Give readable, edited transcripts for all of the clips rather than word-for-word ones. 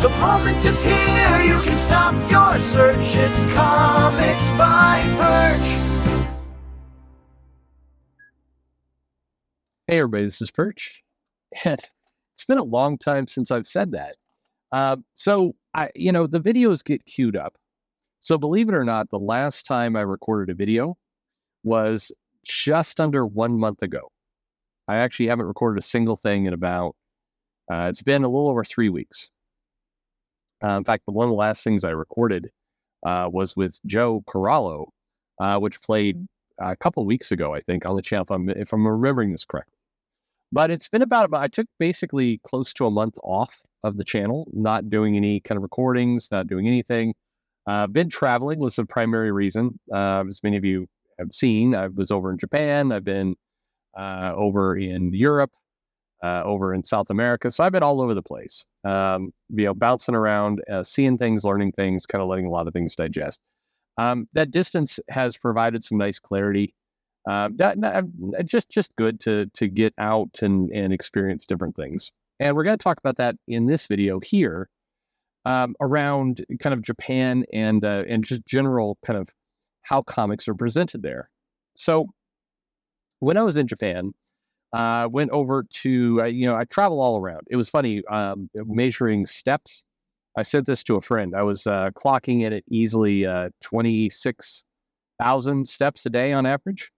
The moment is here, you can stop your search. It's Comics by Perch. Hey everybody, this is Perch. It's been a long time since I've said that. The videos get queued up. So believe it or not, the last time I recorded a video was just under 1 month ago. I actually haven't recorded a single thing in about, it's been a little over 3 weeks. In fact, one of the last things I recorded was with Joe Corallo, which played a couple weeks ago, I think, on the channel, if I'm remembering this correctly. But it's been I took basically close to a month off of the channel, not doing any kind of recordings, not doing anything. Been traveling was the primary reason. As many of you have seen, I was over in Japan. I've been over in Europe, over in South America. So I've been all over the place, bouncing around, seeing things, learning things, kind of letting a lot of things digest. That distance has provided some nice clarity. Just good to get out and experience different things. And we're going to talk about that in this video here, around kind of Japan and just general kind of how comics are presented there. So when I was in Japan, I went over to, I travel all around. It was funny, measuring steps. I said this to a friend. I was clocking in at easily 26,000 steps a day on average,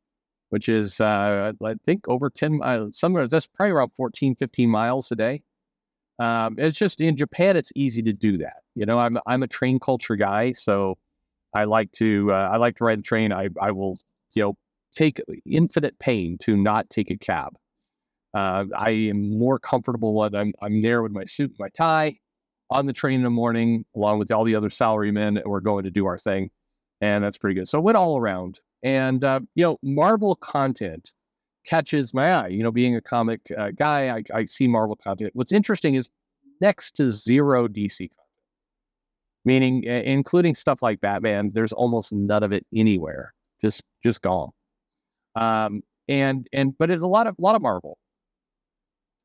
which is, I think, over 10 miles, somewhere that's probably around 14, 15 miles a day. It's just in Japan, it's easy to do that. I'm a train culture guy, so I like to ride the train. I will, take infinite pain to not take a cab. I am more comfortable when I'm there with my suit and my tie on the train in the morning, along with all the other salarymen, and we're going to do our thing. And that's pretty good. So I went all around. And, Marvel content catches my eye. Being a comic guy, I see Marvel content. What's interesting is next to zero DC content, meaning including stuff like Batman, there's almost none of it anywhere, just gone. But it's a lot of Marvel.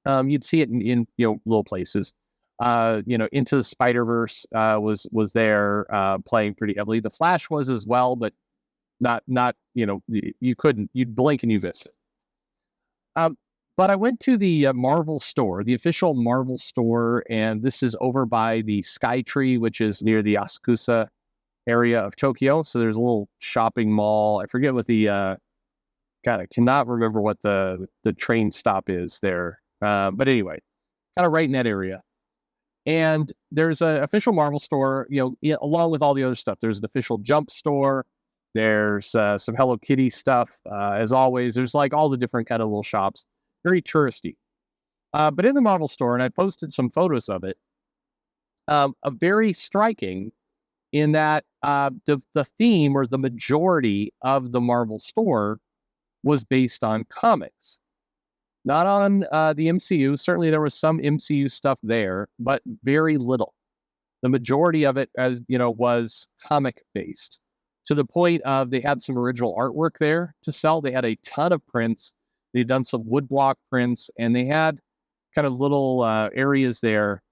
You'd see it in little places. Into the Spider-Verse was there, playing pretty heavily. The Flash was as well, but not you'd blink and you miss it. But I went to the Marvel store, the official Marvel store, and this is over by the Skytree, which is near the Asakusa area of Tokyo. So there's a little shopping mall. I forget what I cannot remember what the train stop is there. But anyway, kind of right in that area. And there's an official Marvel store, along with all the other stuff. There's an official Jump store. There's some Hello Kitty stuff. As always, there's like all the different kind of little shops, very touristy. But in the Marvel store, and I posted some photos of it, a very striking in that the theme or the majority of the Marvel store was based on comics. Not on the MCU. Certainly there was some MCU stuff there, but very little. The majority of it, was comic-based. To the point of they had some original artwork there to sell. They had a ton of prints. They'd done some woodblock prints, and they had kind of little areas there,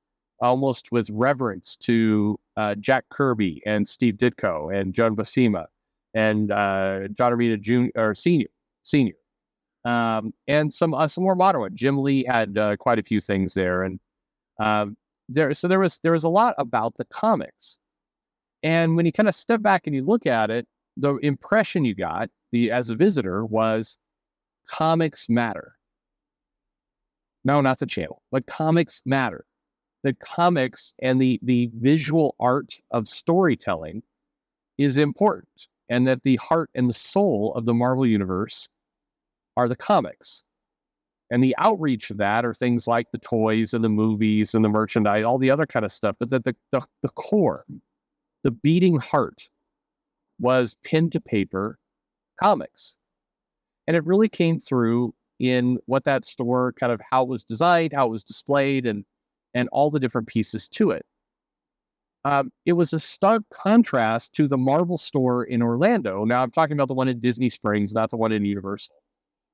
almost with reverence to Jack Kirby and Steve Ditko and John Buscema and John Romita Senior, and some more modern ones. Jim Lee had quite a few things there, and there was a lot about the comics. And when you kind of step back and you look at it, the impression you got as a visitor was comics matter. No, not the channel, but comics matter. The comics and the visual art of storytelling is important, and that the heart and the soul of the Marvel Universe are the comics. And the outreach of that are things like the toys and the movies and the merchandise, all the other kind of stuff, but that the core, the beating heart, was pen to paper comics. And it really came through in what that store, kind of how it was designed, how it was displayed, and all the different pieces to it. It was a stark contrast to the Marvel store in Orlando. Now I'm talking about the one in Disney Springs, not the one in Universal.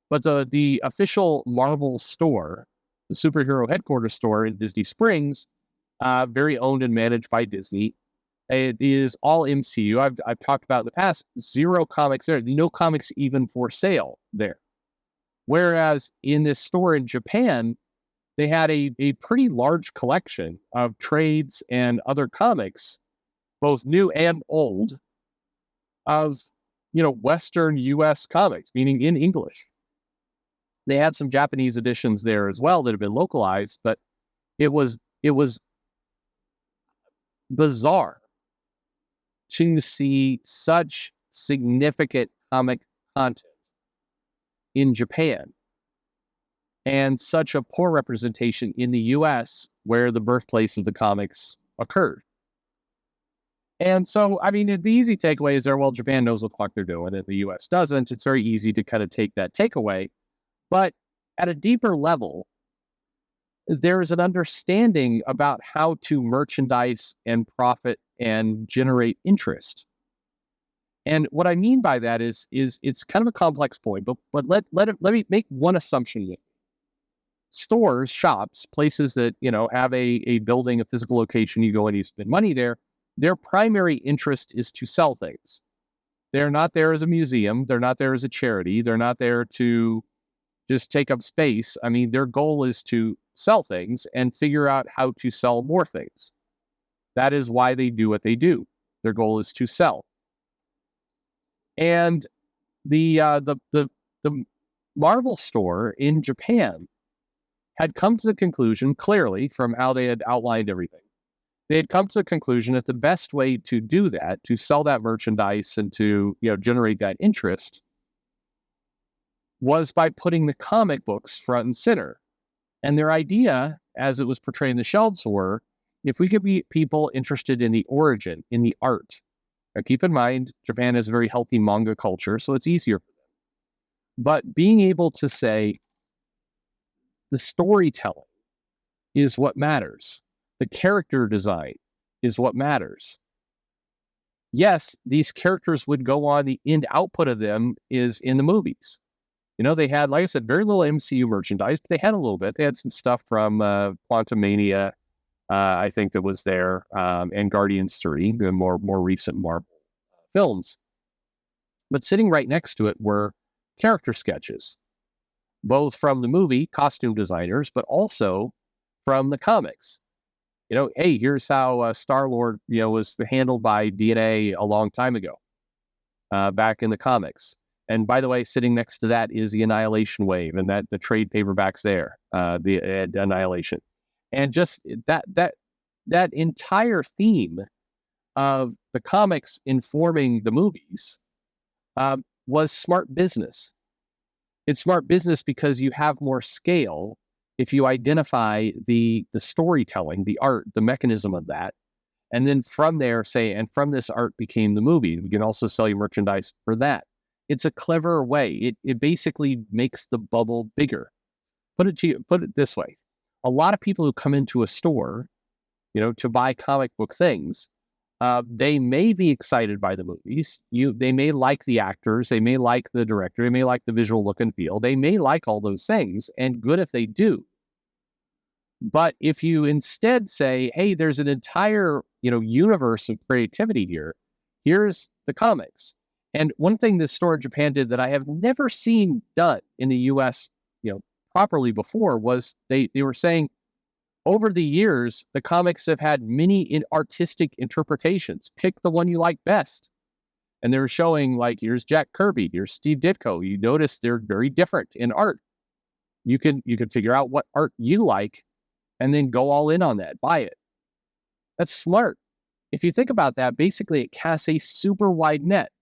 But the official Marvel store, the superhero headquarters store in Disney Springs, very owned and managed by Disney. It is all MCU. I've talked about in the past, zero comics there, no comics even for sale there. Whereas in this store in Japan, they had a pretty large collection of trades and other comics, both new and old, of Western US comics, meaning in English. They had some Japanese editions there as well that have been localized, but it was bizarre to see such significant comic content in Japan and such a poor representation in the US, where the birthplace of the comics occurred. And so, I mean, the easy takeaway is there, well, Japan knows what the fuck they're doing and the US doesn't. It's very easy to kind of take that takeaway. But at a deeper level, there is an understanding about how to merchandise and profit and generate interest. And what I mean by that is it's kind of a complex point, but let me make one assumption with you. Stores, shops, places that have a building, a physical location, you go and you spend money there. Their primary interest is to sell things. They're not there as a museum. They're not there as a charity. They're not there to just take up space. I mean, their goal is to sell things and figure out how to sell more things. That is why they do what they do. Their goal is to sell. And the Marvel store in Japan had come to the conclusion, clearly, from how they had outlined everything, they had come to the conclusion that the best way to do that, to sell that merchandise and to generate that interest, was by putting the comic books front and center. And their idea, as it was portrayed in the shelves, were, if we could get people interested in the origin, in the art. Now, keep in mind, Japan has a very healthy manga culture, so it's easier for them. But being able to say, the storytelling is what matters. The character design is what matters. Yes, these characters would go on, the end output of them is in the movies. They had, like I said, very little MCU merchandise, but they had a little bit. They had some stuff from Quantumania, I think, that was there, and Guardians 3, the more recent Marvel films. But sitting right next to it were character sketches, both from the movie, costume designers, but also from the comics. Hey, here's how Star-Lord, was handled by DNA a long time ago, back in the comics. And by the way, sitting next to that is the Annihilation Wave, and that the trade paperbacks there, the Annihilation, and just that entire theme of the comics informing the movies was smart business. It's smart business because you have more scale if you identify the storytelling, the art, the mechanism of that, and then from there say, and from this art became the movie. We can also sell you merchandise for that. It's a clever way. It basically makes the bubble bigger. Put it this way: a lot of people who come into a store, to buy comic book things, they may be excited by the movies. They may like the actors. They may like the director. They may like the visual look and feel. They may like all those things, and good if they do. But if you instead say, hey, there's an entire, universe of creativity here. Here's the comics. And one thing this store in Japan did that I have never seen done in the US, properly before, was they were saying, over the years, the comics have had many artistic interpretations. Pick the one you like best. And they were showing, like, here's Jack Kirby, here's Steve Ditko. You notice they're very different in art. You can figure out what art you like and then go all in on that, buy it. That's smart. If you think about that, basically it casts a super wide net.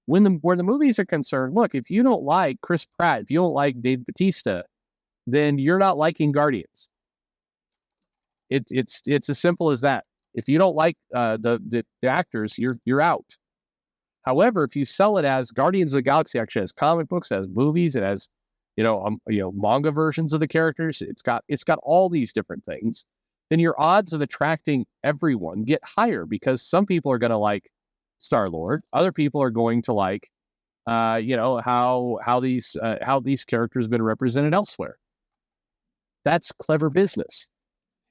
Where the movies are concerned, look, if you don't like Chris Pratt, if you don't like Dave Bautista, then you're not liking Guardians. It's as simple as that. If you don't like the actors, you're out. However, if you sell it as Guardians of the Galaxy, actually has comic books, has movies, it has manga versions of the characters, it's got all these different things, then your odds of attracting everyone get higher, because some people are going to like Star-Lord, other people are going to like how these characters have been represented elsewhere. That's clever business.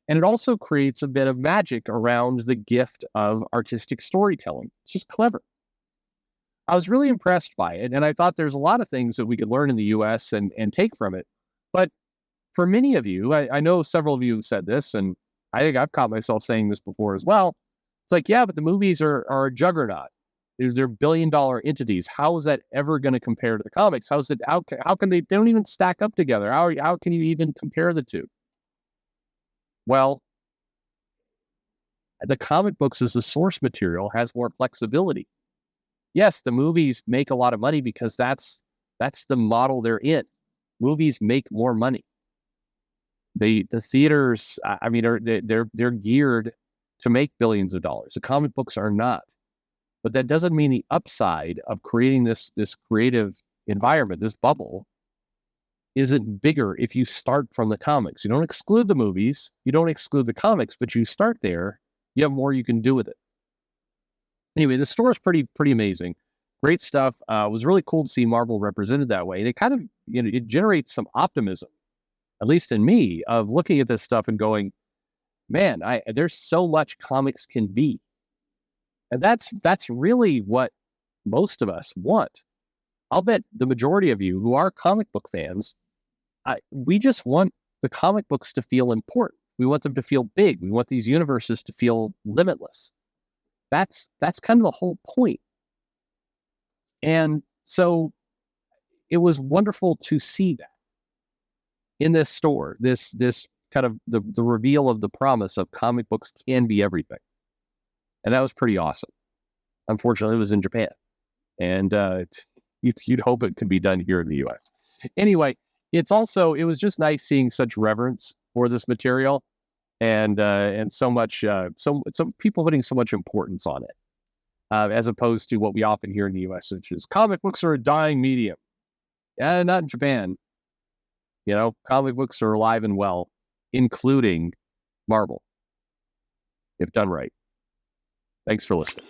And it also creates a bit of magic around the gift of artistic storytelling. It's just clever. I was really impressed by it, and I thought there's a lot of things that we could learn in the US and take from it. But for many of you, I know several of you have said this, and I think I've caught myself saying this before as well. It's like, yeah, but the movies are a juggernaut. They're billion-dollar entities. How is that ever going to compare to the comics? How can they don't even stack up together? How can you even compare the two? Well, the comic books as a source material has more flexibility. Yes, the movies make a lot of money because that's the model they're in. Movies make more money. The theaters, I mean, they're geared to make billions of dollars. The comic books are not. But that doesn't mean the upside of creating this creative environment, this bubble, isn't bigger if you start from the comics. You don't exclude the movies, you don't exclude the comics, but you start there, you have more you can do with it. Anyway, the store is pretty amazing. Great stuff. It was really cool to see Marvel represented that way. And it kind of, it generates some optimism, at least in me, of looking at this stuff and going, man, there's so much comics can be. And that's really what most of us want. I'll bet the majority of you who are comic book fans, we just want the comic books to feel important. We want them to feel big. We want these universes to feel limitless. That's kind of the whole point. And so it was wonderful to see that in this store, this kind of the reveal of the promise of comic books can be everything. And that was pretty awesome. Unfortunately, it was in Japan. And you'd hope it could be done here in the US. Anyway, it was just nice seeing such reverence for this material and so much, some people putting so much importance on it, as opposed to what we often hear in the US, which is comic books are a dying medium. Yeah, not in Japan. Comic books are alive and well, including Marvel, if done right. Thanks for listening.